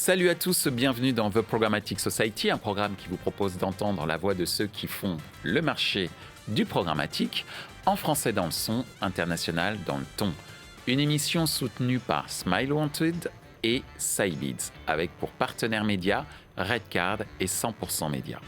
Salut à tous, bienvenue dans The Programmatic Society, un programme qui vous propose d'entendre la voix de ceux qui font le marché du programmatique, en français dans le son, international dans le ton. Une émission soutenue par Smile Wanted et Cybids, avec pour partenaires médias Redcard et 100% Média.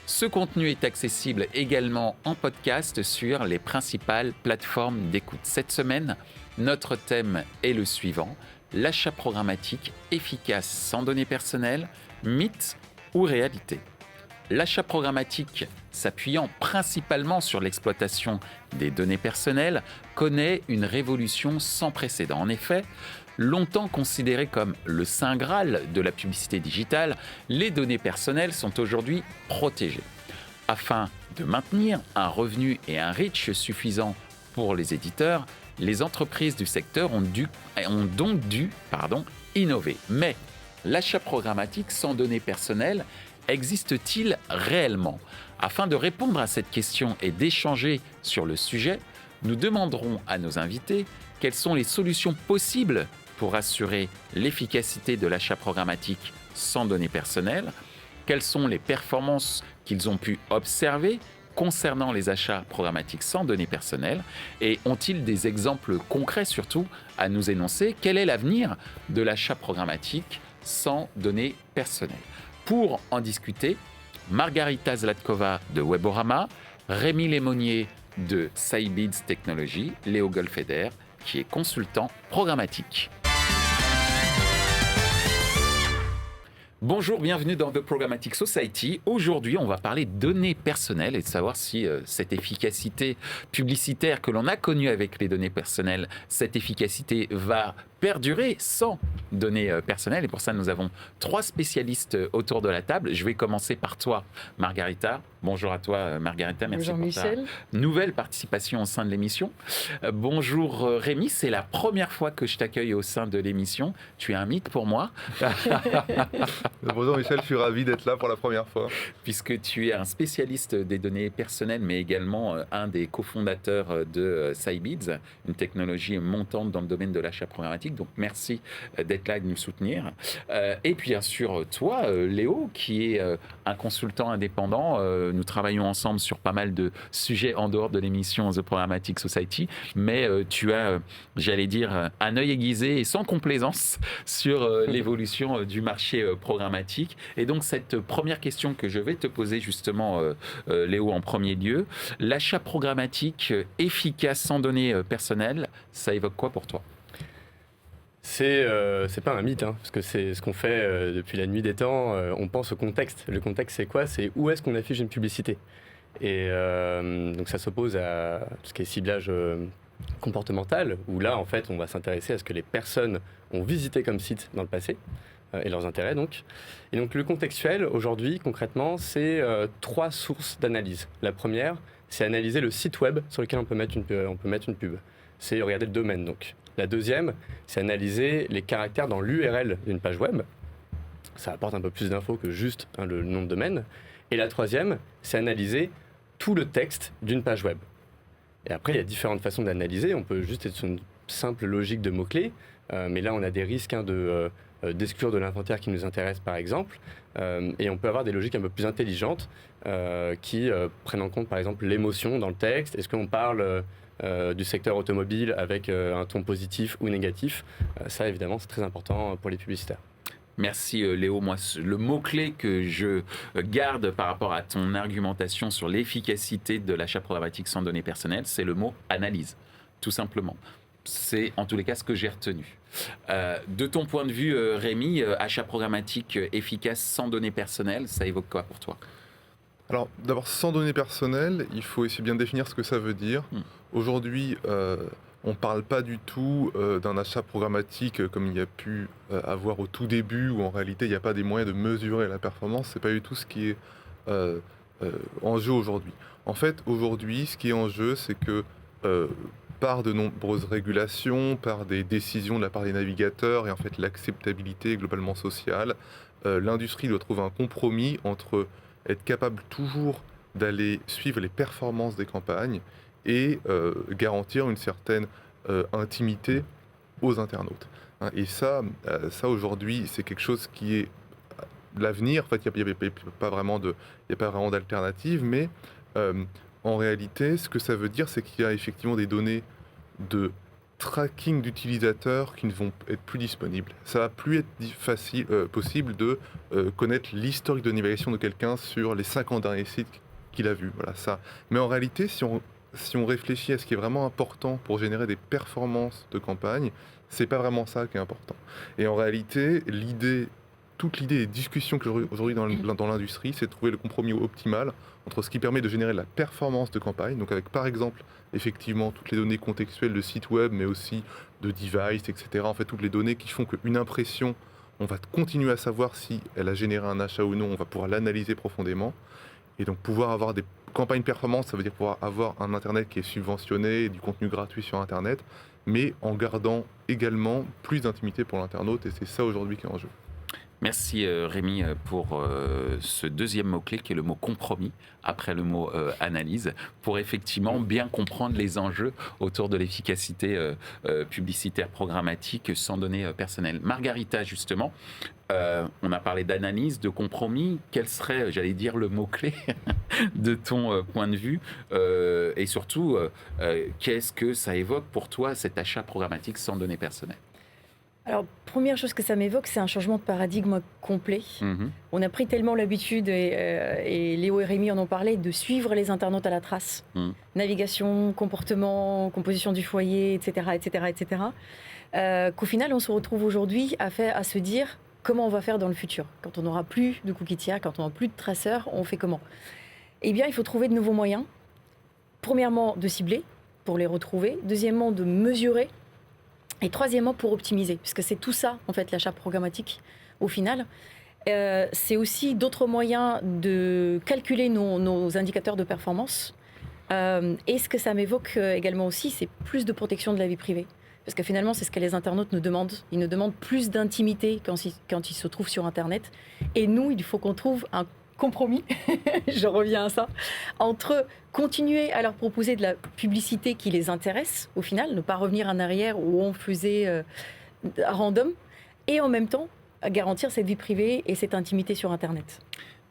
Ce contenu est accessible également en podcast sur les principales plateformes d'écoute. Cette semaine, notre thème est le suivant: l'achat programmatique efficace sans données personnelles, mythe ou réalité. L'achat programmatique, s'appuyant principalement sur l'exploitation des données personnelles, connaît une révolution sans précédent. En effet, longtemps considéré comme le saint graal de la publicité digitale, les données personnelles sont aujourd'hui protégées. Afin de maintenir un revenu et un reach suffisants pour les éditeurs, les entreprises du secteur ont donc dû innover. Mais l'achat programmatique sans données personnelles existe-t-il réellement ? Afin de répondre à cette question et d'échanger sur le sujet, nous demanderons à nos invités quelles sont les solutions possibles pour assurer l'efficacité de l'achat programmatique sans données personnelles, quelles sont les performances qu'ils ont pu observer concernant les achats programmatiques sans données personnelles, et ont-ils des exemples concrets surtout à nous énoncer? Quel est l'avenir de l'achat programmatique sans données personnelles? Pour en discuter, Margarita Zlatkova de Weborama, Rémi Lémonnier de Cybids Technologies, Léo Golfeder qui est consultant programmatique. Bonjour, bienvenue dans The Programmatic Society. Aujourd'hui, on va parler de données personnelles et de savoir si cette efficacité publicitaire que l'on a connue avec les données personnelles, cette efficacité va perdurer sans données personnelles. Et pour ça, nous avons 3 spécialistes autour de la table. Je vais commencer par toi, Margarita. Bonjour à toi, Margarita. Merci bonjour, pour Michel. ta nouvelle participation au sein de l'émission. Bonjour, Rémi. C'est la première fois que je t'accueille au sein de l'émission. Tu es un mythe pour moi. Bonjour Michel, je suis ravi d'être là pour la première fois. Puisque tu es un spécialiste des données personnelles, mais également un des cofondateurs de Cybids, une technologie montante dans le domaine de l'achat programmatique. Donc merci d'être là et de nous soutenir. Et puis bien sûr, toi, Léo, qui est un consultant indépendant. Nous travaillons ensemble sur pas mal de sujets en dehors de l'émission The Programmatic Society, mais tu as, j'allais dire, un œil aiguisé et sans complaisance sur l'évolution du marché programmatique. Et donc cette première question que je vais te poser justement, Léo, en premier lieu, l'achat programmatique efficace sans données personnelles, ça évoque quoi pour toi ? C'est pas un mythe, parce que c'est ce qu'on fait depuis la nuit des temps. On pense au contexte. Le contexte, c'est quoi ? C'est où est-ce qu'on affiche une publicité. Et donc ça s'oppose à tout ce qui est ciblage comportemental, où là, en fait, on va s'intéresser à ce que les personnes ont visité comme site dans le passé, et leurs intérêts, donc. Et donc le contextuel, aujourd'hui, concrètement, c'est 3 sources d'analyse. La première, c'est analyser le site web sur lequel on peut mettre une pub. C'est regarder le domaine, donc. La deuxième, c'est analyser les caractères dans l'URL d'une page web. Ça apporte un peu plus d'infos que juste le nom de domaine. Et la troisième, c'est analyser tout le texte d'une page web. Et après, il y a différentes façons d'analyser. On peut juste être sur une simple logique de mots-clés, mais là, on a des risques d'exclure de l'inventaire qui nous intéresse, par exemple. Et on peut avoir des logiques un peu plus intelligentes qui prennent en compte, par exemple, l'émotion dans le texte. Est-ce qu'on parle du secteur automobile avec un ton positif ou négatif? Ça, évidemment, c'est très important pour les publicitaires. Merci Léo. Moi, le mot-clé que je garde par rapport à ton argumentation sur l'efficacité de l'achat programmatique sans données personnelles, c'est le mot analyse, tout simplement. C'est en tous les cas ce que j'ai retenu. De ton point de vue, Rémi, achat programmatique efficace sans données personnelles, ça évoque quoi pour toi ? Alors d'abord, sans données personnelles, il faut essayer bien définir ce que ça veut dire. Aujourd'hui, on ne parle pas du tout d'un achat programmatique comme il y a pu avoir au tout début, où en réalité il n'y a pas des moyens de mesurer la performance. Ce n'est pas du tout ce qui est en jeu aujourd'hui. En fait, aujourd'hui, ce qui est en jeu, c'est que par de nombreuses régulations, par des décisions de la part des navigateurs et en fait l'acceptabilité globalement sociale, l'industrie doit trouver un compromis entre être capable toujours d'aller suivre les performances des campagnes et garantir une certaine intimité aux internautes. Et ça aujourd'hui, c'est quelque chose qui est l'avenir. En fait, il n'y a pas vraiment d'alternative, mais en réalité, ce que ça veut dire, c'est qu'il y a effectivement des données de tracking d'utilisateurs qui ne vont être plus disponibles. Ça va plus être possible de connaître l'historique de navigation de quelqu'un sur les 50 derniers sites qu'il a vus. Voilà, ça. Mais en réalité, si on réfléchit à ce qui est vraiment important pour générer des performances de campagne, c'est pas vraiment ça qui est important. Et en réalité, toute l'idée des discussions que aujourd'hui dans l'industrie, c'est de trouver le compromis optimal entre ce qui permet de générer la performance de campagne, donc avec par exemple effectivement toutes les données contextuelles de sites web, mais aussi de device, etc. En fait, toutes les données qui font qu'une impression, on va continuer à savoir si elle a généré un achat ou non, on va pouvoir l'analyser profondément. Et donc pouvoir avoir des campagnes performantes, ça veut dire pouvoir avoir un Internet qui est subventionné, du contenu gratuit sur Internet, mais en gardant également plus d'intimité pour l'internaute, et c'est ça aujourd'hui qui est en jeu. Merci Rémi pour ce deuxième mot-clé qui est le mot compromis, après le mot analyse, pour effectivement bien comprendre les enjeux autour de l'efficacité publicitaire programmatique sans données personnelles. Margarita, justement, on a parlé d'analyse, de compromis. Quel serait, j'allais dire, le mot-clé de ton point de vue et surtout, qu'est-ce que ça évoque pour toi, cet achat programmatique sans données personnelles ? Alors, première chose que ça m'évoque, c'est un changement de paradigme complet. On a pris tellement l'habitude, et Léo et Rémi en ont parlé, de suivre les internautes à la trace. Navigation, comportement, composition du foyer, etc., etc., etc. Qu'au final, on se retrouve aujourd'hui à se dire comment on va faire dans le futur. Quand on n'aura plus de cookies tiers, quand on n'aura plus de traceurs, on fait comment ? Eh bien, il faut trouver de nouveaux moyens. Premièrement, de cibler, pour les retrouver. Deuxièmement, de mesurer. Et troisièmement, pour optimiser, puisque c'est tout ça, en fait, l'achat programmatique, au final. C'est aussi d'autres moyens de calculer nos indicateurs de performance. Et ce que ça m'évoque également aussi, c'est plus de protection de la vie privée. Parce que finalement, c'est ce que les internautes nous demandent. Ils nous demandent plus d'intimité quand ils se trouvent sur Internet. Et nous, il faut qu'on trouve un compromis, je reviens à ça, entre continuer à leur proposer de la publicité qui les intéresse, au final, ne pas revenir en arrière où on faisait random, et en même temps garantir cette vie privée et cette intimité sur Internet.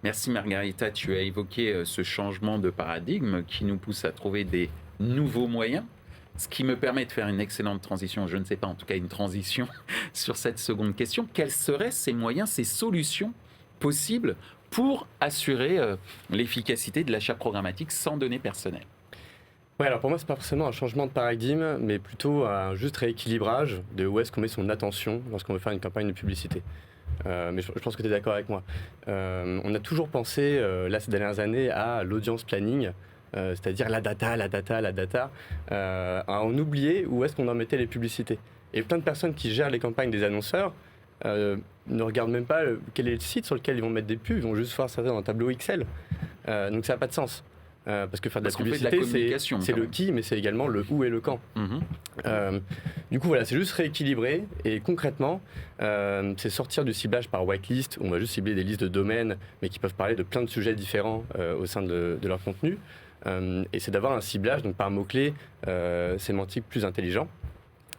Merci Margarita, tu as évoqué ce changement de paradigme qui nous pousse à trouver des nouveaux moyens, ce qui me permet de faire une excellente transition, je ne sais pas, en tout cas une transition sur cette seconde question. Quels seraient ces moyens, ces solutions possibles pour assurer l'efficacité de l'achat programmatique sans données personnelles? Ouais, alors pour moi, c'est pas forcément un changement de paradigme, mais plutôt un juste rééquilibrage de où est-ce qu'on met son attention lorsqu'on veut faire une campagne de publicité. Mais je pense que tu es d'accord avec moi. On a toujours pensé, là, ces dernières années, à l'audience planning, c'est-à-dire la data, à en oublier où est-ce qu'on en mettait les publicités. Et plein de personnes qui gèrent les campagnes des annonceurs ne regardent même pas quel est le site sur lequel ils vont mettre des pubs, ils vont juste voir ça dans un tableau Excel. Donc ça n'a pas de sens. Parce que faire de la publicité, c'est le qui, mais c'est également le où et le quand. Du coup, voilà, c'est juste rééquilibrer. Et concrètement, c'est sortir du ciblage par whitelist, où on va juste cibler des listes de domaines, mais qui peuvent parler de plein de sujets différents au sein de leur contenu. Et c'est d'avoir un ciblage donc par mots-clés sémantique plus intelligent.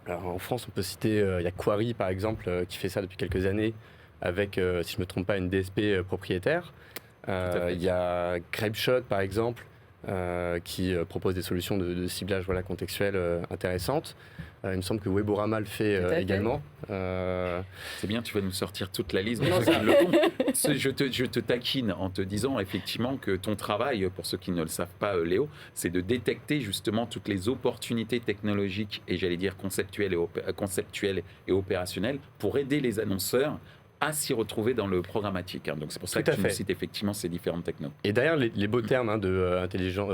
Alors, en France, on peut citer, il y a Quarry, par exemple, qui fait ça depuis quelques années, avec, si je ne me trompe pas, une DSP propriétaire. Il y a Grapeshot, par exemple, qui propose des solutions de ciblage contextuel intéressantes. Il me semble que Weborama le fait également. C'est bien, tu vas nous sortir toute la liste. Je te taquine en te disant effectivement que ton travail, pour ceux qui ne le savent pas, Léo, c'est de détecter justement toutes les opportunités technologiques et j'allais dire conceptuelles et opérationnelles pour aider les annonceurs à s'y retrouver dans le programmatique. Donc c'est pour ça que tu nous cites effectivement ces différentes technos. Et derrière les beaux termes de intelligent,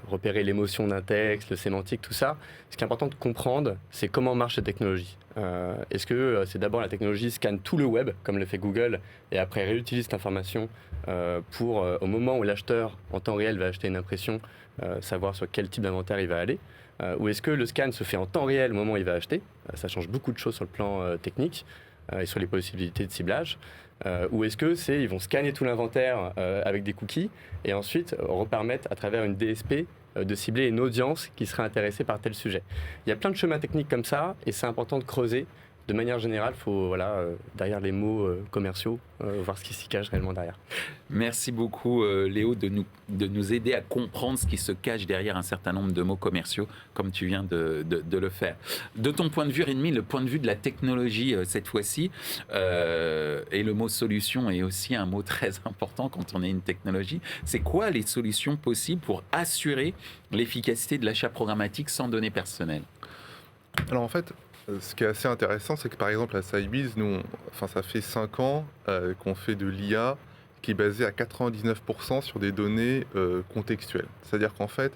repérer l'émotion d'un texte, le sémantique, tout ça, ce qui est important de comprendre, c'est comment marche cette technologie. Est-ce que c'est d'abord la technologie scanne tout le web, comme le fait Google, et après réutilise cette information pour, au moment où l'acheteur, en temps réel, va acheter une impression, savoir sur quel type d'inventaire il va aller, ou est-ce que le scan se fait en temps réel au moment où il va acheter? Ça change beaucoup de choses sur le plan technique. Et sur les possibilités de ciblage, ou est-ce que ils vont scanner tout l'inventaire avec des cookies et ensuite repermettre à travers une DSP de cibler une audience qui serait intéressée par tel sujet. Il y a plein de chemins techniques comme ça et c'est important de creuser. De manière générale, il faut, derrière les mots commerciaux, voir ce qui s'y cache réellement derrière. Merci beaucoup, Léo, de nous aider à comprendre ce qui se cache derrière un certain nombre de mots commerciaux, comme tu viens de le faire. De ton point de vue, Rémi, le point de vue de la technologie, cette fois-ci, et le mot solution est aussi un mot très important quand on est une technologie. C'est quoi les solutions possibles pour assurer l'efficacité de l'achat programmatique sans données personnelles ? Alors en fait, ce qui est assez intéressant, c'est que par exemple à Cybiz, ça fait 5 ans qu'on fait de l'IA qui est basée à 99% sur des données contextuelles. C'est-à-dire qu'en fait,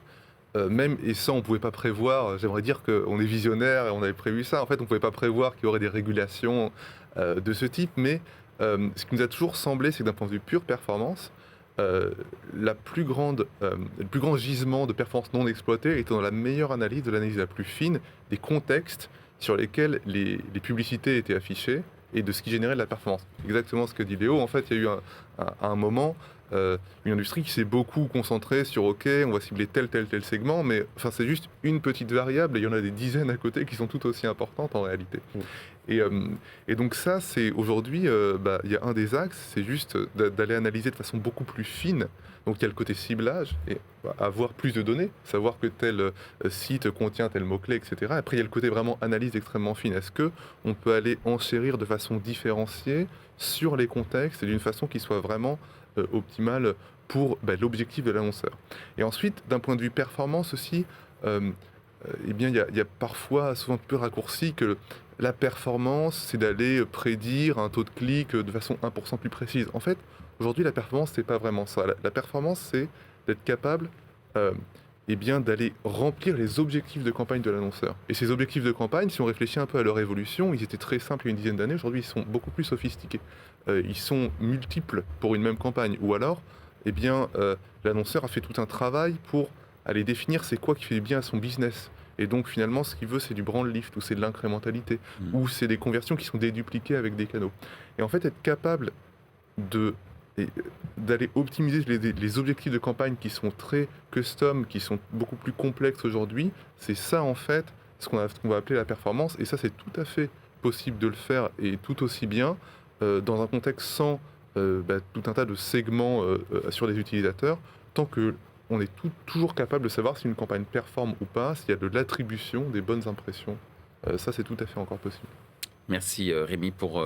même, et ça on ne pouvait pas prévoir, j'aimerais dire qu'on est visionnaire et on avait prévu ça, en fait on ne pouvait pas prévoir qu'il y aurait des régulations de ce type, mais ce qui nous a toujours semblé, c'est que d'un point de vue pure performance, le plus grand gisement de performance non exploitée était dans la meilleure analyse, de l'analyse la plus fine des contextes sur lesquels les publicités étaient affichées et de ce qui générait de la performance. Exactement ce que dit Léo. En fait, il y a eu à un moment une industrie qui s'est beaucoup concentrée sur OK, on va cibler tel segment, mais enfin, c'est juste une petite variable et il y en a des dizaines à côté qui sont tout aussi importantes en réalité. Et donc ça, c'est aujourd'hui, il y a un des axes, c'est juste d'aller analyser de façon beaucoup plus fine. Donc il y a le côté ciblage, et avoir plus de données, savoir que tel site contient tel mot-clé, etc. Après, il y a le côté vraiment analyse extrêmement fine. Est-ce qu'on peut aller enchérir de façon différenciée sur les contextes et d'une façon qui soit vraiment optimale pour l'objectif de l'annonceur. Et ensuite, d'un point de vue performance aussi, il y a parfois, souvent peu raccourci, que la performance, c'est d'aller prédire un taux de clic de façon 1% plus précise. En fait, aujourd'hui, la performance, c'est pas vraiment ça. La performance, c'est d'être capable d'aller remplir les objectifs de campagne de l'annonceur. Et ces objectifs de campagne, si on réfléchit un peu à leur évolution, ils étaient très simples il y a une dizaine d'années. Aujourd'hui, ils sont beaucoup plus sophistiqués. Ils sont multiples pour une même campagne. Ou alors, l'annonceur a fait tout un travail pour aller définir c'est quoi qui fait bien à son business. Et donc finalement, ce qu'il veut, c'est du brand lift, ou c'est de l'incrémentalité, ou c'est des conversions qui sont dédupliquées avec des canaux. Et en fait, être capable d'aller optimiser les objectifs de campagne qui sont très custom, qui sont beaucoup plus complexes aujourd'hui, c'est ça en fait ce qu'on va appeler la performance. Et ça, c'est tout à fait possible de le faire, et tout aussi bien dans un contexte sans tout un tas de segments sur les utilisateurs, tant que on est toujours capable de savoir si une campagne performe ou pas, s'il y a de l'attribution des bonnes impressions. Ça, c'est tout à fait encore possible. Merci Rémi pour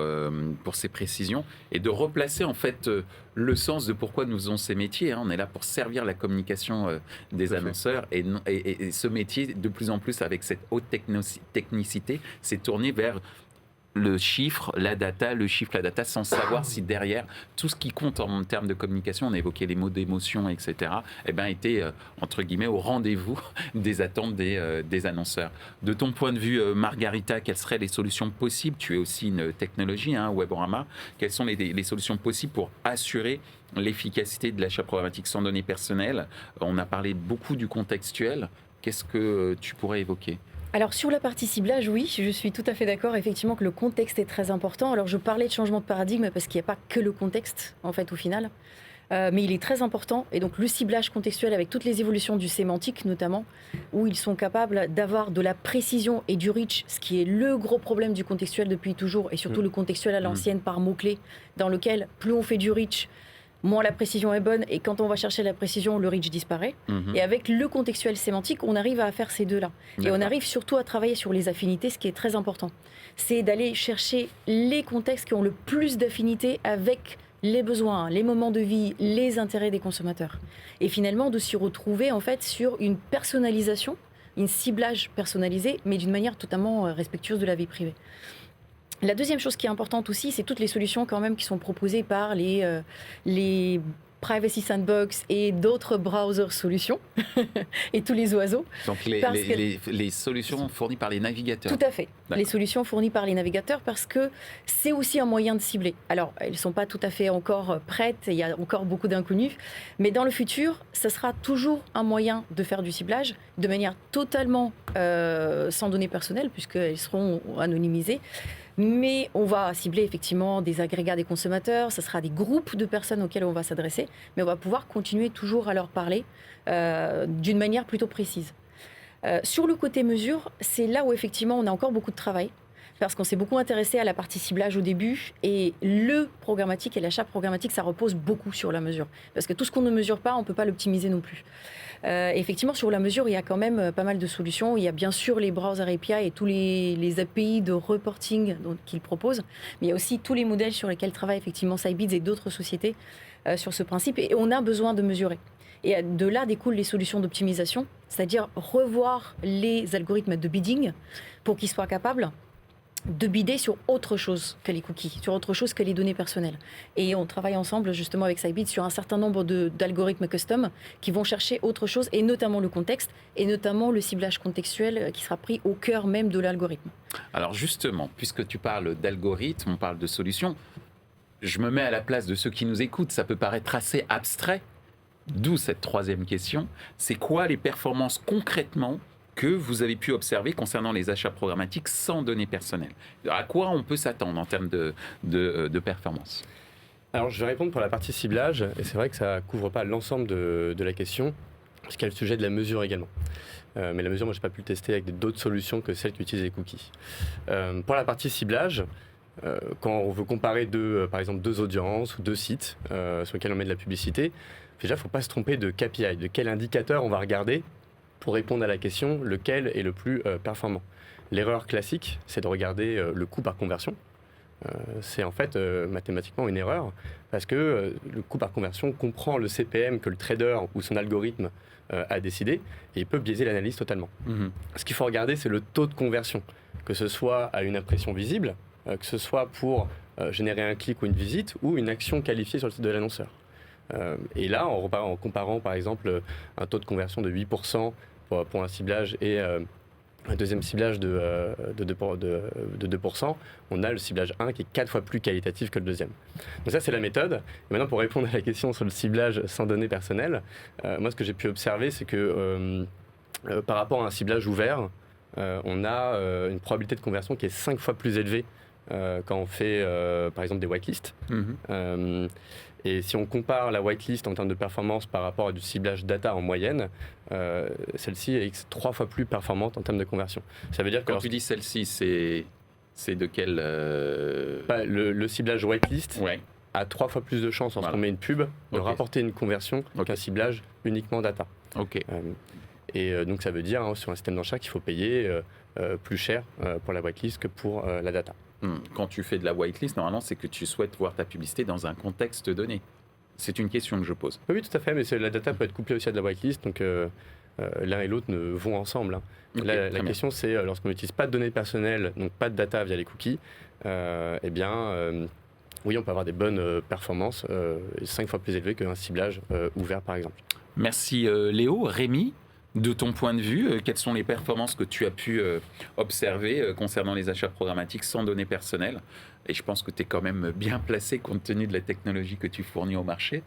ces précisions et de replacer en fait le sens de pourquoi nous faisons ces métiers. On est là pour servir la communication des annonceurs et ce métier, de plus en plus avec cette haute technicité, s'est tourné vers le chiffre, la data, sans savoir si derrière tout ce qui compte en termes de communication, on a évoqué les mots d'émotion, etc., était, entre guillemets, au rendez-vous des attentes des annonceurs. De ton point de vue, Margarita, quelles seraient les solutions possibles ? Tu es aussi une technologie, Weborama. Quelles sont les solutions possibles pour assurer l'efficacité de l'achat programmatique sans données personnelles ? On a parlé beaucoup du contextuel. Qu'est-ce que tu pourrais évoquer ? Alors sur la partie ciblage, oui, je suis tout à fait d'accord effectivement que le contexte est très important. Alors je parlais de changement de paradigme parce qu'il n'y a pas que le contexte en fait au final, mais il est très important. Et donc le ciblage contextuel avec toutes les évolutions du sémantique notamment, où ils sont capables d'avoir de la précision et du reach, ce qui est le gros problème du contextuel depuis toujours, et surtout le contextuel à l'ancienne par mots-clés, dans lequel plus on fait du reach, moins la précision est bonne, et quand on va chercher la précision, le reach disparaît. Et avec le contextuel sémantique, on arrive à faire ces deux-là. Et on arrive surtout à travailler sur les affinités, ce qui est très important. C'est d'aller chercher les contextes qui ont le plus d'affinités avec les besoins, les moments de vie, les intérêts des consommateurs. Et finalement, de s'y retrouver en fait sur une personnalisation, un ciblage personnalisé, mais d'une manière totalement respectueuse de la vie privée. La deuxième chose qui est importante aussi, c'est toutes les solutions quand même qui sont proposées par les Privacy Sandbox et d'autres browser solutions et tous les oiseaux. Donc les solutions fournies par les navigateurs. Tout à fait. D'accord. Les solutions fournies par les navigateurs parce que c'est aussi un moyen de cibler. Alors, elles ne sont pas tout à fait encore prêtes, il y a encore beaucoup d'inconnus, mais dans le futur, ça sera toujours un moyen de faire du ciblage de manière totalement sans données personnelles puisqu'elles seront anonymisées. Mais on va cibler effectivement des agrégats des consommateurs, ce sera des groupes de personnes auxquelles on va s'adresser, mais on va pouvoir continuer toujours à leur parler d'une manière plutôt précise. Sur le côté mesure, c'est là où effectivement on a encore beaucoup de travail, parce qu'on s'est beaucoup intéressé à la partie ciblage au début, et le programmatique et l'achat programmatique, ça repose beaucoup sur la mesure. Parce que tout ce qu'on ne mesure pas, on ne peut pas l'optimiser non plus. Effectivement, sur la mesure, il y a quand même pas mal de solutions. Il y a bien sûr les browser API et tous les API de reporting qu'ils proposent, mais il y a aussi tous les modèles sur lesquels travaillent effectivement Sitebids et d'autres sociétés sur ce principe, et on a besoin de mesurer. Et de là découlent les solutions d'optimisation, c'est-à-dire revoir les algorithmes de bidding pour qu'ils soient capables de bidder sur autre chose que les cookies, sur autre chose que les données personnelles. Et on travaille ensemble justement avec Sitebids sur un certain nombre d'algorithmes custom qui vont chercher autre chose, et notamment le contexte, et notamment le ciblage contextuel qui sera pris au cœur même de l'algorithme. Alors justement, puisque tu parles d'algorithmes, on parle de solutions, je me mets à la place de ceux qui nous écoutent, ça peut paraître assez abstrait, d'où cette troisième question. C'est quoi les performances concrètement que vous avez pu observer concernant les achats programmatiques sans données personnelles? À quoi on peut s'attendre en termes de performance? Alors, je vais répondre pour la partie ciblage, et c'est vrai que ça ne couvre pas l'ensemble de la question, parce qu'il y a le sujet de la mesure également. Mais la mesure, moi, je n'ai pas pu le tester avec d'autres solutions que celles qui utilisent les cookies. Pour la partie ciblage, quand on veut comparer par exemple deux audiences ou deux sites sur lesquels on met de la publicité, déjà, il ne faut pas se tromper de KPI, de quel indicateur on va regarder pour répondre à la question, lequel est le plus performant. L'erreur classique, c'est de regarder le coût par conversion. C'est en fait mathématiquement une erreur, parce que le coût par conversion comprend le CPM que le trader ou son algorithme a décidé, et il peut biaiser l'analyse totalement. Ce qu'il faut regarder, c'est le taux de conversion, que ce soit à une impression visible, que ce soit pour générer un clic ou une visite, ou une action qualifiée sur le site de l'annonceur. Et là, en comparant par exemple un taux de conversion de 8% pour un ciblage et un deuxième ciblage de 2%, on a le ciblage 1 qui est 4 fois plus qualitatif que le deuxième. Donc ça, c'est la méthode. Et maintenant, pour répondre à la question sur le ciblage sans données personnelles, moi, ce que j'ai pu observer, c'est que par rapport à un ciblage ouvert, on a une probabilité de conversion qui est 5 fois plus élevée quand on fait, par exemple, des whitelists. Et si on compare la whitelist en termes de performance par rapport à du ciblage data en moyenne, celle-ci est 3 fois plus performante en termes de conversion. Ça veut dire que quand tu dis celle-ci, c'est de quel le ciblage whitelist ouais. a 3 fois plus de chances lorsqu'on met une pub de rapporter une conversion qu'un ciblage uniquement data. Donc ça veut dire sur un système d'achat qu'il faut payer plus cher pour la whitelist que pour la data. Quand tu fais de la whitelist, normalement, c'est que tu souhaites voir ta publicité dans un contexte donné. C'est une question que je pose. Oui, tout à fait, mais la data peut être couplée aussi à de la whitelist, donc l'un et l'autre vont ensemble. La question, c'est lorsqu'on n'utilise pas de données personnelles, donc pas de data via les cookies, oui, on peut avoir des bonnes performances, 5 fois plus élevées qu'un ciblage ouvert, par exemple. Merci Léo. Rémi, de ton point de vue, quelles sont les performances que tu as pu observer concernant les achats programmatiques sans données personnelles? Et je pense que tu es quand même bien placé compte tenu de la technologie que tu fournis au marché.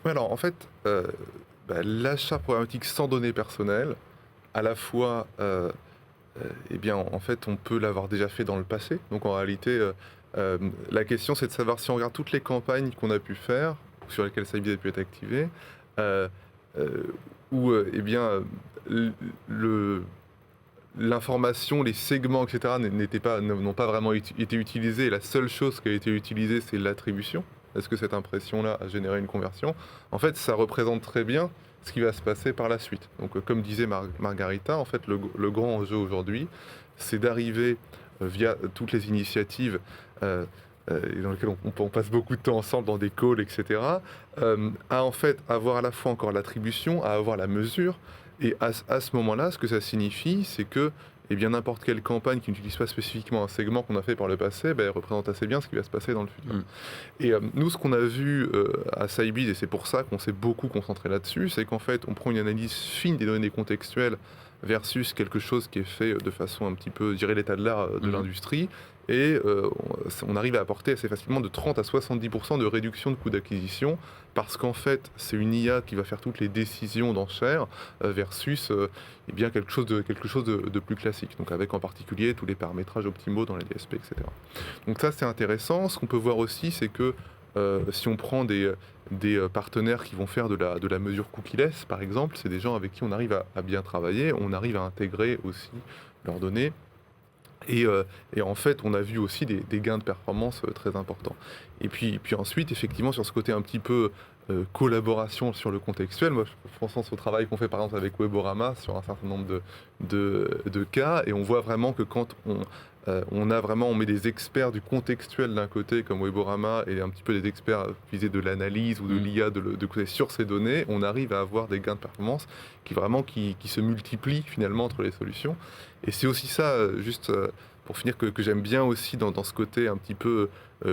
Alors, en fait, l'achat programmatique sans données personnelles, à la fois, en fait, on peut l'avoir déjà fait dans le passé. Donc, en réalité, la question, c'est de savoir si on regarde toutes les campagnes qu'on a pu faire, sur lesquelles Sitebids a pu être activé, où l'information, les segments, etc. n'ont pas vraiment été utilisés. La seule chose qui a été utilisée, c'est l'attribution. Est-ce que cette impression-là a généré une conversion? En fait, ça représente très bien ce qui va se passer par la suite. Donc, comme disait Margarita, en fait, le grand enjeu aujourd'hui, c'est d'arriver via toutes les initiatives dans lesquelles on passe beaucoup de temps ensemble dans des calls, etc., à en fait avoir à la fois encore l'attribution, à avoir la mesure. Et à ce moment-là, ce que ça signifie, c'est que n'importe quelle campagne qui n'utilise pas spécifiquement un segment qu'on a fait par le passé, elle représente assez bien ce qui va se passer dans le futur. Et nous, ce qu'on a vu à Sitebids, et c'est pour ça qu'on s'est beaucoup concentré là-dessus, c'est qu'en fait, on prend une analyse fine des données contextuelles versus quelque chose qui est fait de façon un petit peu, je dirais, l'état de l'art de l'industrie. et on arrive à apporter assez facilement de 30 à 70% de réduction de coûts d'acquisition, parce qu'en fait, c'est une IA qui va faire toutes les décisions d'enchères versus quelque chose de plus classique, donc avec en particulier tous les paramétrages optimaux dans les DSP, etc. Donc ça, c'est intéressant. Ce qu'on peut voir aussi, c'est que si on prend des partenaires qui vont faire de la mesure cookieless, par exemple, c'est des gens avec qui on arrive à bien travailler, on arrive à intégrer aussi leurs données. Et en fait, on a vu aussi des gains de performance très importants. Et puis ensuite, effectivement, sur ce côté un petit peu collaboration sur le contextuel, moi je pense au travail qu'on fait par exemple avec Weborama sur un certain nombre de cas, et on voit vraiment que quand on met des experts du contextuel d'un côté comme Weborama et un petit peu des experts visés de l'analyse ou de l'IA de côté sur ces données, on arrive à avoir des gains de performance qui se multiplient finalement entre les solutions. Et c'est aussi ça, pour finir, que j'aime bien aussi dans ce côté un petit peu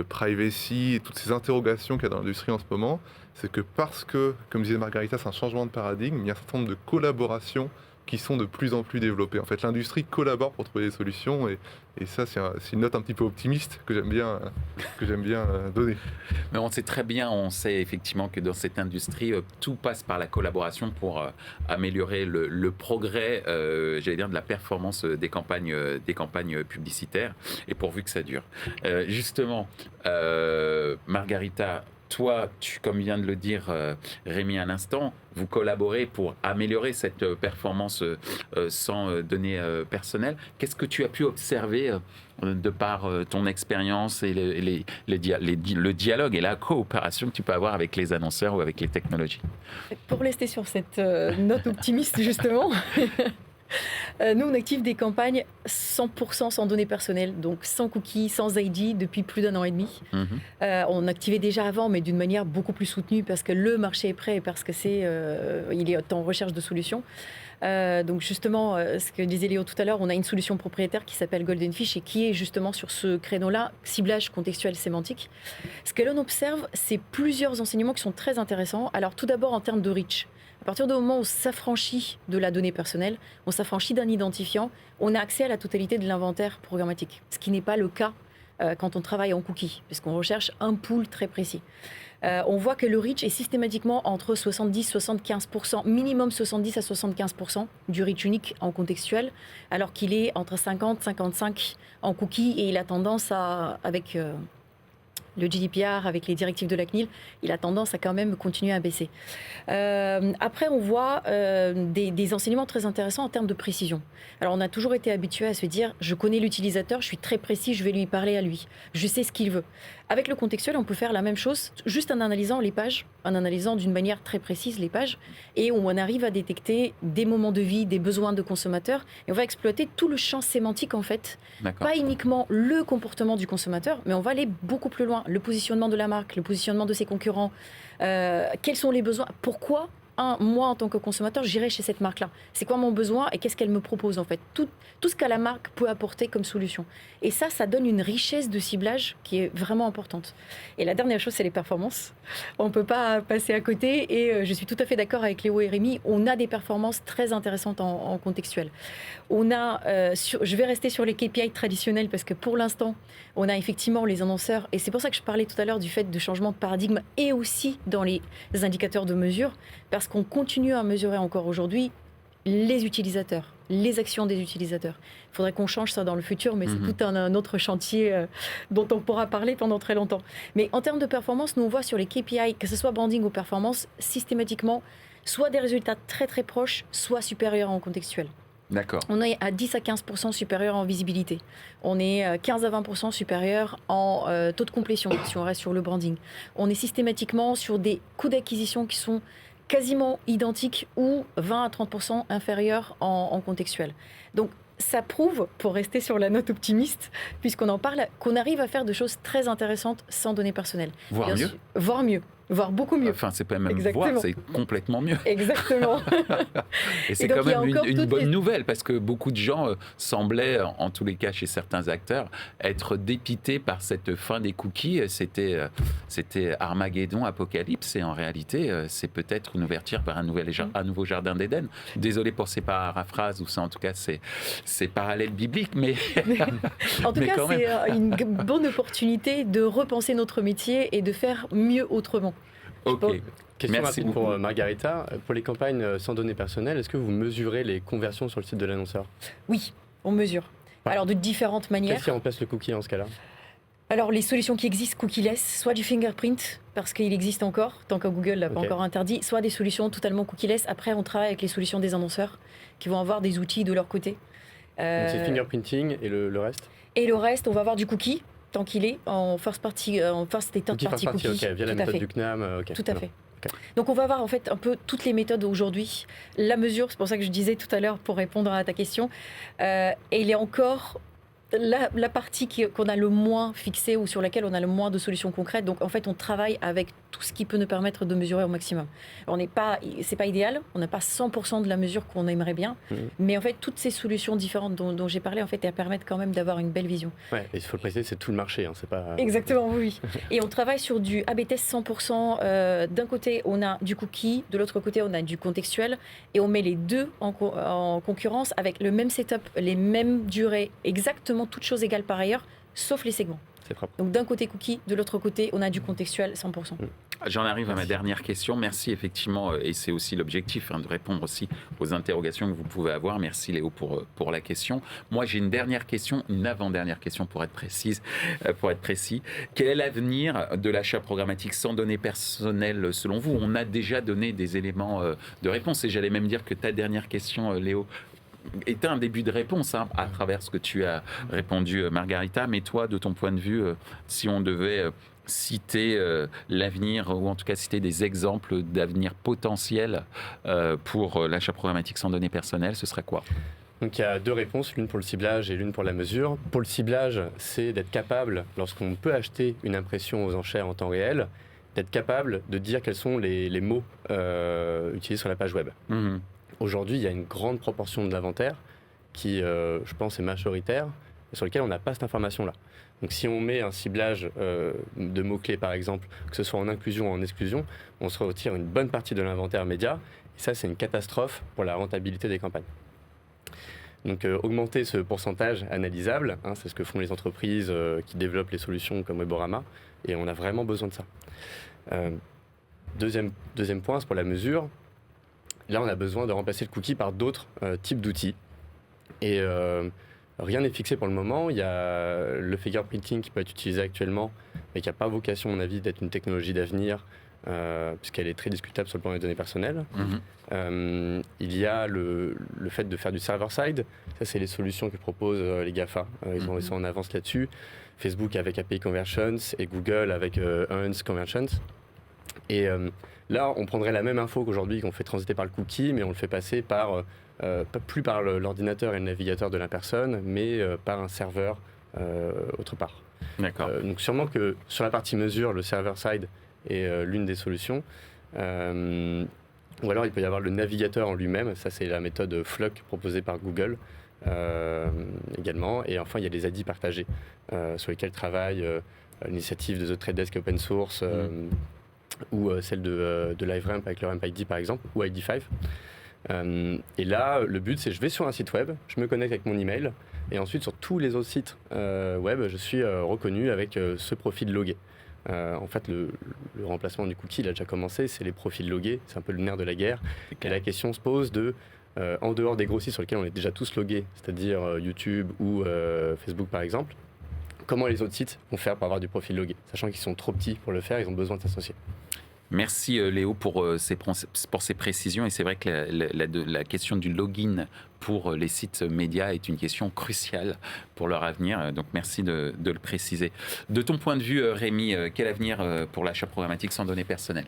privacy et toutes ces interrogations qu'il y a dans l'industrie en ce moment, c'est que parce que, comme disait Margarita, c'est un changement de paradigme, il y a un certain nombre de collaborations qui sont de plus en plus développées. En fait, l'industrie collabore pour trouver des solutions, et ça, c'est une note un petit peu optimiste que j'aime bien donner. Mais on sait effectivement que dans cette industrie, tout passe par la collaboration pour améliorer le progrès, de la performance des campagnes publicitaires, et pourvu que ça dure. Justement, Margarita, toi, comme vient de le dire Rémi à l'instant, vous collaborez pour améliorer cette performance sans données personnelles. Qu'est-ce que tu as pu observer de par ton expérience et le dialogue et la coopération que tu peux avoir avec les annonceurs ou avec les technologies? Pour rester sur cette note optimiste, justement... Nous, on active des campagnes 100% sans données personnelles, donc sans cookies, sans ID, depuis plus d'1 an et demi. On activait déjà avant, mais d'une manière beaucoup plus soutenue, parce que le marché est prêt et parce que il est en recherche de solutions. Donc justement, ce que disait Léo tout à l'heure, on a une solution propriétaire qui s'appelle Golden Fish et qui est justement sur ce créneau-là, ciblage contextuel sémantique. Ce que l'on observe, c'est plusieurs enseignements qui sont très intéressants. Alors tout d'abord en termes de reach. À partir du moment où on s'affranchit de la donnée personnelle, on s'affranchit d'un identifiant, on a accès à la totalité de l'inventaire programmatique, ce qui n'est pas le cas quand on travaille en cookie, puisqu'on recherche un pool très précis. On voit que le reach est systématiquement entre 70-75%, minimum 70 à 75% du reach unique en contextuel, alors qu'il est entre 50-55% en cookie, et il a tendance avec le GDPR, avec les directives de la CNIL, il a tendance à quand même continuer à baisser. Après, on voit des enseignements très intéressants en termes de précision. Alors, on a toujours été habitué à se dire, je connais l'utilisateur, je suis très précis, je vais lui parler à lui. Je sais ce qu'il veut. Avec le contextuel, on peut faire la même chose, juste en analysant les pages, en analysant d'une manière très précise les pages, et on arrive à détecter des moments de vie, des besoins de consommateurs, et on va exploiter tout le champ sémantique, en fait. Pas uniquement le comportement du consommateur, mais on va aller beaucoup plus loin. Le positionnement de la marque, le positionnement de ses concurrents, quels sont les besoins, pourquoi moi en tant que consommateur j'irai chez cette marque-là, c'est quoi mon besoin et qu'est-ce qu'elle me propose, en fait, tout ce que la marque peut apporter comme solution. Et ça donne une richesse de ciblage qui est vraiment importante. Et la dernière chose, c'est les performances. On ne peut pas passer à côté, et je suis tout à fait d'accord avec Léo et Rémi, on a des performances très intéressantes en contextuel. On a, je vais rester sur les KPI traditionnels, parce que pour l'instant, on a effectivement les annonceurs, et c'est pour ça que je parlais tout à l'heure du fait de changement de paradigme, et aussi dans les indicateurs de mesure, parce qu'on continue à mesurer encore aujourd'hui les utilisateurs, les actions des utilisateurs. Il faudrait qu'on change ça dans le futur, mais c'est tout un autre chantier dont on pourra parler pendant très longtemps. Mais en termes de performance, nous on voit sur les KPI, que ce soit branding ou performance, systématiquement, soit des résultats très très proches, soit supérieurs en contextuel. D'accord. On est à 10 à 15% supérieur en visibilité. On est 15 à 20% supérieur en taux de complétion, si on reste sur le branding. On est systématiquement sur des coûts d'acquisition qui sont quasiment identiques ou 20 à 30% inférieurs en contextuel. Donc, ça prouve, pour rester sur la note optimiste, puisqu'on en parle, qu'on arrive à faire des choses très intéressantes sans données personnelles. Voire mieux. Voire mieux. Voire beaucoup mieux. Enfin, c'est pas même voir, c'est complètement mieux. Exactement. Et c'est quand même une bonne nouvelle, parce que beaucoup de gens semblaient, en tous les cas chez certains acteurs, être dépités par cette fin des cookies. C'était Armageddon, Apocalypse, et en réalité, c'est peut-être une ouverture vers un nouveau jardin d'Éden. Désolé pour ces paraphrases, ou ça en tout cas c'est parallèle biblique, mais en tout cas c'est une bonne opportunité de repenser notre métier et de faire mieux autrement. Ok. Question rapide pour Margarita. Pour les campagnes sans données personnelles, est-ce que vous mesurez les conversions sur le site de l'annonceur ? Oui, on mesure. Alors de différentes manières. Qu'est-ce qui remplace le cookie en ce cas-là ? Alors les solutions qui existent, cookie-less, soit du fingerprint, parce qu'il existe encore, tant que Google l'a pas encore interdit, soit des solutions totalement cookie-less. Après, on travaille avec les solutions des annonceurs, qui vont avoir des outils de leur côté. Donc c'est fingerprinting et le reste ? Et le reste, on va avoir du cookie, tant qu'il est, en first party, en first et third party cookie. Via la méthode du CNAM. Tout à fait. Donc on va avoir en fait un peu toutes les méthodes aujourd'hui. La mesure, c'est pour ça que je disais tout à l'heure pour répondre à ta question, et il est encore la partie qu'on a le moins fixée ou sur laquelle on a le moins de solutions concrètes. Donc en fait on travaille avec tout ce qui peut nous permettre de mesurer au maximum. C'est pas idéal, on n'a pas 100% de la mesure qu'on aimerait bien, mais en fait toutes ces solutions différentes dont j'ai parlé en fait elles permettent quand même d'avoir une belle vision. Ouais, et il faut le préciser, c'est tout le marché, c'est pas. Exactement, oui. Et on travaille sur du A/B test 100%. D'un côté on a du cookie, de l'autre côté on a du contextuel, et on met les deux en concurrence avec le même setup, les mêmes durées, exactement toutes choses égales par ailleurs, sauf les segments. C'est propre. Donc d'un côté cookie, de l'autre côté on a du contextuel 100%. J'en arrive à ma dernière question. Merci effectivement, et c'est aussi l'objectif, de répondre aussi aux interrogations que vous pouvez avoir. Merci Léo pour la question. Moi j'ai une dernière question, une avant-dernière question pour être précis. Quel est l'avenir de l'achat programmatique sans données personnelles selon vous ? On a déjà donné des éléments de réponse, et j'allais même dire que ta dernière question, Léo, était un début de réponse à travers ce que tu as répondu, Margarita. Mais toi, de ton point de vue, si on devait citer l'avenir, ou en tout cas citer des exemples d'avenir potentiel pour l'achat programmatique sans données personnelles, ce serait quoi ? Donc il y a deux réponses, l'une pour le ciblage et l'une pour la mesure. Pour le ciblage, c'est d'être capable, lorsqu'on peut acheter une impression aux enchères en temps réel, d'être capable de dire quels sont les mots utilisés sur la page web. Aujourd'hui, il y a une grande proportion de l'inventaire qui, je pense, est majoritaire, et sur lequel on n'a pas cette information-là. Donc si on met un ciblage de mots-clés, par exemple, que ce soit en inclusion ou en exclusion, on se retire une bonne partie de l'inventaire média, et ça, c'est une catastrophe pour la rentabilité des campagnes. Donc augmenter ce pourcentage analysable, c'est ce que font les entreprises qui développent les solutions comme Weborama, et on a vraiment besoin de ça. Deuxième point, c'est pour la mesure. Là, on a besoin de remplacer le cookie par d'autres types d'outils. Et rien n'est fixé pour le moment. Il y a le fingerprinting qui peut être utilisé actuellement, mais qui n'a pas vocation, à mon avis, d'être une technologie d'avenir, puisqu'elle est très discutable sur le plan des données personnelles. Il y a le fait de faire du server-side. Ça, c'est les solutions que proposent les GAFA. Ils sont en avance là-dessus. Facebook avec API Conversions et Google avec Earns Conversions. Et là, on prendrait la même info qu'aujourd'hui, qu'on fait transiter par le cookie, mais on le fait passer plus par l'ordinateur et le navigateur de la personne, mais par un serveur autre part. D'accord. Donc sûrement que sur la partie mesure, le server-side est l'une des solutions. Ou alors il peut y avoir le navigateur en lui-même, ça c'est la méthode FLUC proposée par Google également. Et enfin, il y a les ADI partagés sur lesquels travaille l'initiative de The Trade Desk Open Source, ou celle de LiveRamp avec leur RampID par exemple, ou ID5. Et là, le but c'est je vais sur un site web, je me connecte avec mon email, et ensuite sur tous les autres sites web, je suis reconnu avec ce profil logué. En fait, le remplacement du cookie, il a déjà commencé, c'est les profils logués, c'est un peu le nerf de la guerre. Et la question se pose de, en dehors des gros sites sur lesquels on est déjà tous logués, c'est-à-dire YouTube ou Facebook par exemple, comment les autres sites vont faire pour avoir du profil logué, sachant qu'ils sont trop petits pour le faire, ils ont besoin de s'associer. Merci Léo pour ces précisions, et c'est vrai que la question du login pour les sites médias est une question cruciale pour leur avenir, donc merci de le préciser. De ton point de vue, Rémi, quel avenir pour l'achat programmatique sans données personnelles ?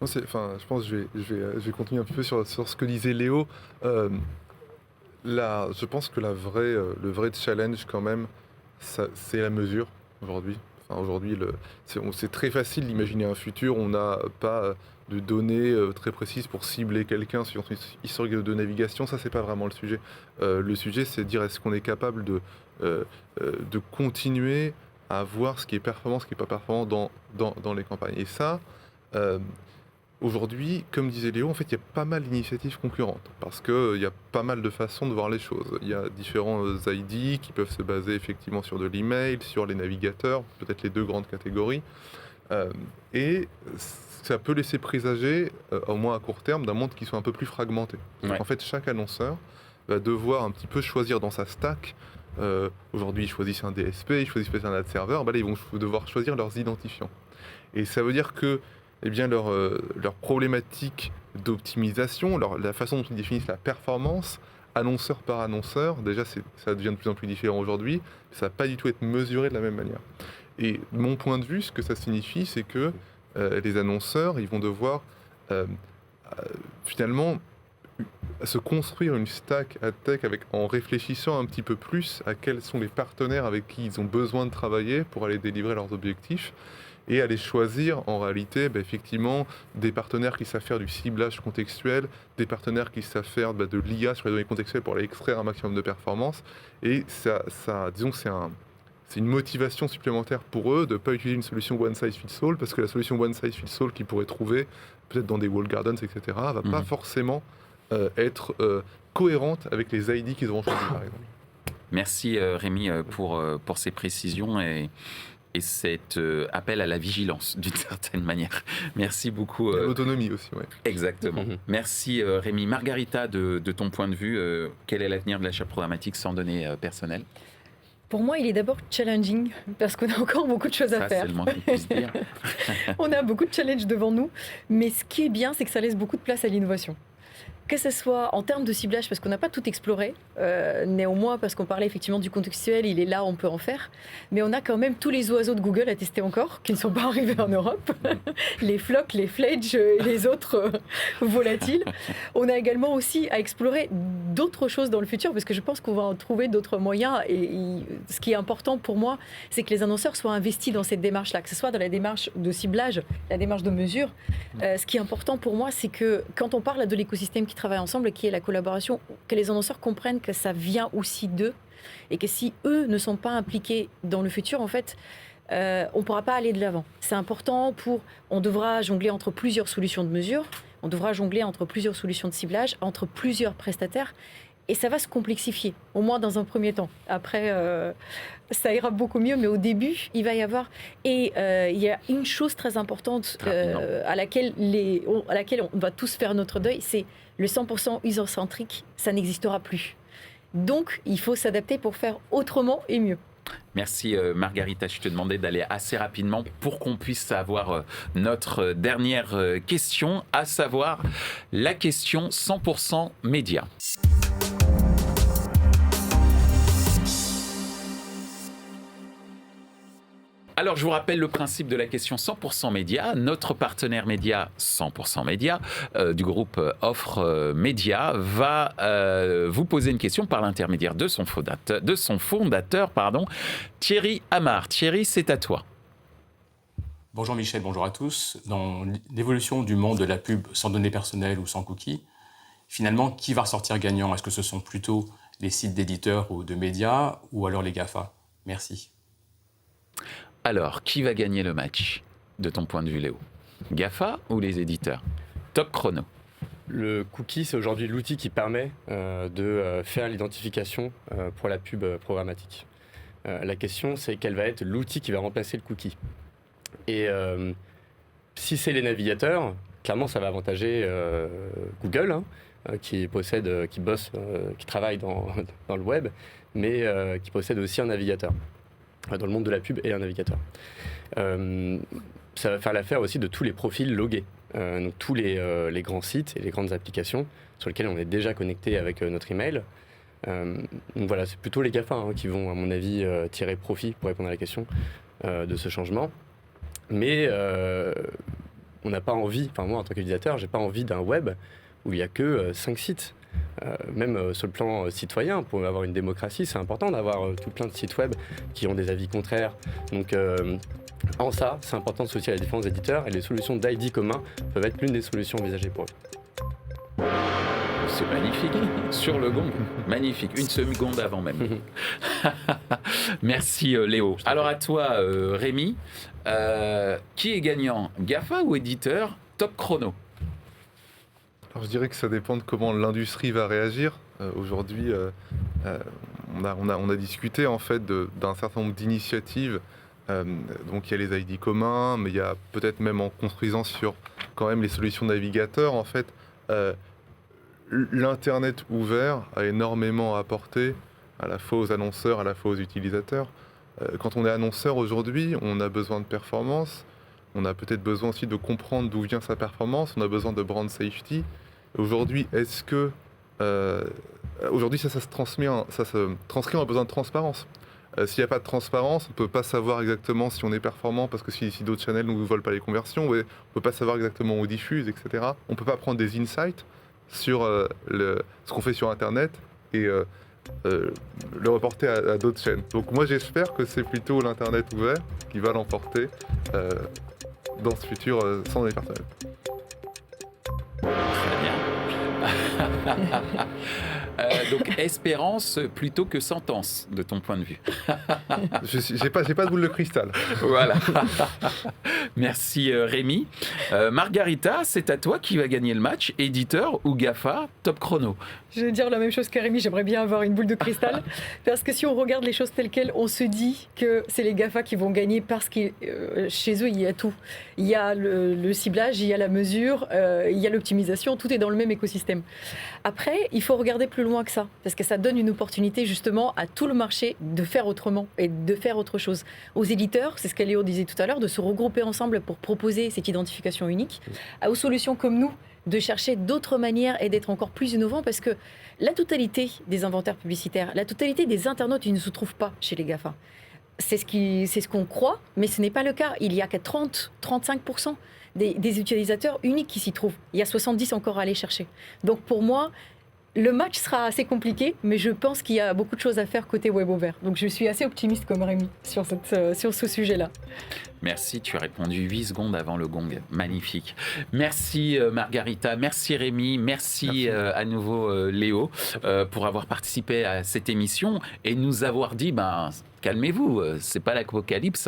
Non, je pense que je vais continuer un peu sur ce que disait Léo. Je pense que le vrai challenge quand même, c'est la mesure aujourd'hui. Enfin, aujourd'hui, c'est très facile d'imaginer un futur. On n'a pas de données très précises pour cibler quelqu'un sur son historique de navigation. Ça, c'est pas vraiment le sujet. Le sujet, c'est de dire est-ce qu'on est capable de continuer à voir ce qui est performant, ce qui n'est pas performant dans les campagnes. Et ça, aujourd'hui, comme disait Léo, en fait, il y a pas mal d'initiatives concurrentes parce qu'il y a pas mal de façons de voir les choses. Il y a différents ID qui peuvent se baser effectivement sur de l'email, sur les navigateurs, peut-être les deux grandes catégories. Et ça peut laisser présager, au moins à court terme, d'un monde qui soit un peu plus fragmenté. Ouais. En fait, chaque annonceur va devoir un petit peu choisir dans sa stack. Aujourd'hui, ils choisissent un DSP, ils choisissent un ad server. Là, ils vont devoir choisir leurs identifiants. Et ça veut dire que leur problématique d'optimisation, la façon dont ils définissent la performance, annonceur par annonceur, déjà ça devient de plus en plus différent aujourd'hui, ça ne va pas du tout être mesuré de la même manière. Et de mon point de vue, ce que ça signifie, c'est que les annonceurs, ils vont devoir finalement se construire une stack ad tech en réfléchissant un petit peu plus à quels sont les partenaires avec qui ils ont besoin de travailler pour aller délivrer leurs objectifs et aller choisir en réalité effectivement des partenaires qui savent faire du ciblage contextuel, des partenaires qui savent faire de l'IA sur les données contextuelles pour aller extraire un maximum de performance. Et ça disons que c'est une motivation supplémentaire pour eux de ne pas utiliser une solution one size fits all, parce que la solution one size fits all qu'ils pourraient trouver peut-être dans des walled gardens, etc., ne va pas forcément être cohérente avec les ID qu'ils auront choisis, par exemple. Merci Rémi pour ces précisions et cet appel à la vigilance, d'une certaine manière. Merci beaucoup. L'autonomie aussi, oui. Exactement. Merci Rémi. Margarita, de ton point de vue, quel est l'avenir de l'achat programmatique sans données personnelles ? Pour moi, il est d'abord challenging, parce qu'on a encore beaucoup de choses à faire. C'est le moins qu'on puisse dire. On a beaucoup de challenges devant nous, mais ce qui est bien, c'est que ça laisse beaucoup de place à l'innovation. Que ce soit en termes de ciblage, parce qu'on n'a pas tout exploré, néanmoins, parce qu'on parlait effectivement du contextuel, il est là, on peut en faire, mais on a quand même tous les oiseaux de Google à tester encore, qui ne sont pas arrivés en Europe, les flocs, les fledges et les autres volatiles. On a également aussi à explorer d'autres choses dans le futur, parce que je pense qu'on va en trouver d'autres moyens, et ce qui est important pour moi, c'est que les annonceurs soient investis dans cette démarche-là, que ce soit dans la démarche de ciblage, la démarche de mesure. Ce qui est important pour moi, c'est que quand on parle de l'écosystème qui travaillent ensemble, qui est la collaboration, que les annonceurs comprennent que ça vient aussi d'eux et que si eux ne sont pas impliqués dans le futur, en fait, on ne pourra pas aller de l'avant. C'est important on devra jongler entre plusieurs solutions de mesure, on devra jongler entre plusieurs solutions de ciblage, entre plusieurs prestataires, et ça va se complexifier, au moins dans un premier temps. Après, ça ira beaucoup mieux, mais au début, il va y avoir... Et il y a une chose très importante à laquelle on va tous faire notre deuil, c'est le 100% user-centrique, ça n'existera plus. Donc, il faut s'adapter pour faire autrement et mieux. Merci Margarita, je te demandais d'aller assez rapidement pour qu'on puisse avoir notre dernière question, à savoir la question 100% média. Alors, je vous rappelle le principe de la question 100% média. Notre partenaire média 100% média du groupe Offre Média va vous poser une question par l'intermédiaire de son fondateur, Thierry Amar. Thierry, c'est à toi. Bonjour Michel, bonjour à tous. Dans l'évolution du monde de la pub sans données personnelles ou sans cookies, finalement, qui va ressortir gagnant ? Est-ce que ce sont plutôt les sites d'éditeurs ou de médias ou alors les GAFA ? Merci. Alors, qui va gagner le match, de ton point de vue, Léo ? GAFA ou les éditeurs ? Top chrono. Le cookie, c'est aujourd'hui l'outil qui permet de faire l'identification pour la pub programmatique. La question, c'est quel va être l'outil qui va remplacer le cookie. Et si c'est les navigateurs, clairement, ça va avantager Google, qui travaille dans le web, mais qui possède aussi un navigateur. Dans le monde de la pub et un navigateur. Ça va faire l'affaire aussi de tous les profils logués. Donc tous les grands sites et les grandes applications sur lesquels on est déjà connecté avec notre email. Donc voilà, c'est plutôt les GAFA qui vont, à mon avis, tirer profit, pour répondre à la question, de ce changement. Mais on n'a pas envie, moi en tant qu'utilisateur, j'ai pas envie d'un web où il n'y a que 5 sites. même sur le plan citoyen, pour avoir une démocratie, c'est important d'avoir tout plein de sites web qui ont des avis contraires. Donc en ça, c'est important de soucier la défense des éditeurs et les solutions d'ID commun peuvent être l'une des solutions envisagées pour eux. C'est magnifique. Sur le gong. Magnifique. Une seconde avant même. Merci Léo. Alors à toi Rémi. Qui est gagnant, GAFA ou éditeur Top Chrono? Alors, je dirais que ça dépend de comment l'industrie va réagir. Aujourd'hui, on a discuté en fait d'un certain nombre d'initiatives. Donc il y a les ID communs, mais il y a peut-être même en construisant sur quand même les solutions navigateurs, en fait, l'Internet ouvert a énormément apporté à la fois aux annonceurs, à la fois aux utilisateurs. Quand on est annonceur aujourd'hui, on a besoin de performance, on a peut-être besoin aussi de comprendre d'où vient sa performance, on a besoin de brand safety. Aujourd'hui, est-ce que aujourd'hui ça se transcrit en besoin de transparence. S'il n'y a pas de transparence, on ne peut pas savoir exactement si on est performant parce que si d'autres channels ne nous volent pas les conversions, on ne peut pas savoir exactement où on diffuse, etc. On ne peut pas prendre des insights sur ce qu'on fait sur Internet et le reporter à d'autres chaînes. Donc moi j'espère que c'est plutôt l'Internet ouvert qui va l'emporter dans ce futur sans données personnelles. Très bien. Donc espérance plutôt que sentence, de ton point de vue. J'ai pas de boule de cristal. Voilà. Merci Rémi. Margarita, c'est à toi qui va gagner le match, éditeur ou GAFA, Top Chrono. Je vais dire la même chose que Rémi, j'aimerais bien avoir une boule de cristal. Parce que si on regarde les choses telles quelles, on se dit que c'est les GAFA qui vont gagner parce que chez eux, il y a tout. Il y a le ciblage, il y a la mesure, il y a l'optimisation, tout est dans le même écosystème. Après, il faut regarder plus loin que ça, parce que ça donne une opportunité justement à tout le marché de faire autrement et de faire autre chose. Aux éditeurs, c'est ce qu'Aléo disait tout à l'heure, de se regrouper ensemble pour proposer cette identification unique. Aux solutions comme nous, de chercher d'autres manières et d'être encore plus innovants, parce que la totalité des inventaires publicitaires, la totalité des internautes, ils ne se trouvent pas chez les GAFA. C'est ce qu'on croit, mais ce n'est pas le cas. Il y a qu'à 30-35% des utilisateurs uniques qui s'y trouvent. Il y a 70 encore à aller chercher. Donc pour moi, le match sera assez compliqué, mais je pense qu'il y a beaucoup de choses à faire côté web ouvert. Donc je suis assez optimiste comme Rémi sur ce sujet-là. Merci, tu as répondu 8 secondes avant le gong. Magnifique. Merci Margarita, merci Rémi, merci. À nouveau Léo pour avoir participé à cette émission et nous avoir dit, calmez-vous, c'est pas l'apocalypse.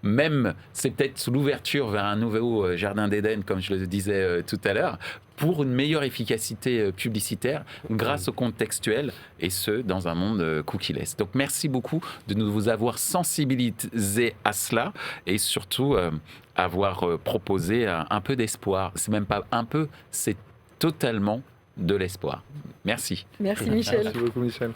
Même, c'est peut-être l'ouverture vers un nouveau jardin d'Éden, comme je le disais tout à l'heure, pour une meilleure efficacité publicitaire grâce au contextuel, et ce, dans un monde cookie-less. Donc merci beaucoup de nous avoir sensibilisés à cela et surtout avoir proposé un peu d'espoir. C'est même pas un peu, c'est totalement de l'espoir. Merci. Merci Michel. Merci beaucoup Michel.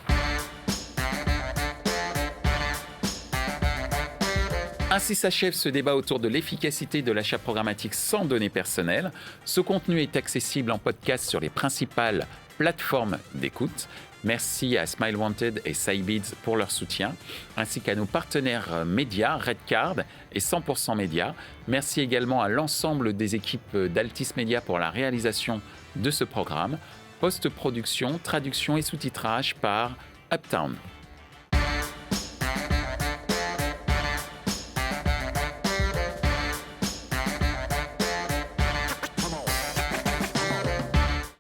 Ainsi s'achève ce débat autour de l'efficacité de l'achat programmatique sans données personnelles. Ce contenu est accessible en podcast sur les principales plateformes d'écoute. Merci à Smile Wanted et Cybeads pour leur soutien, ainsi qu'à nos partenaires médias, Redcard et 100% Média. Merci également à l'ensemble des équipes d'Altis Media pour la réalisation de ce programme. Post-production, traduction et sous-titrage par Uptown.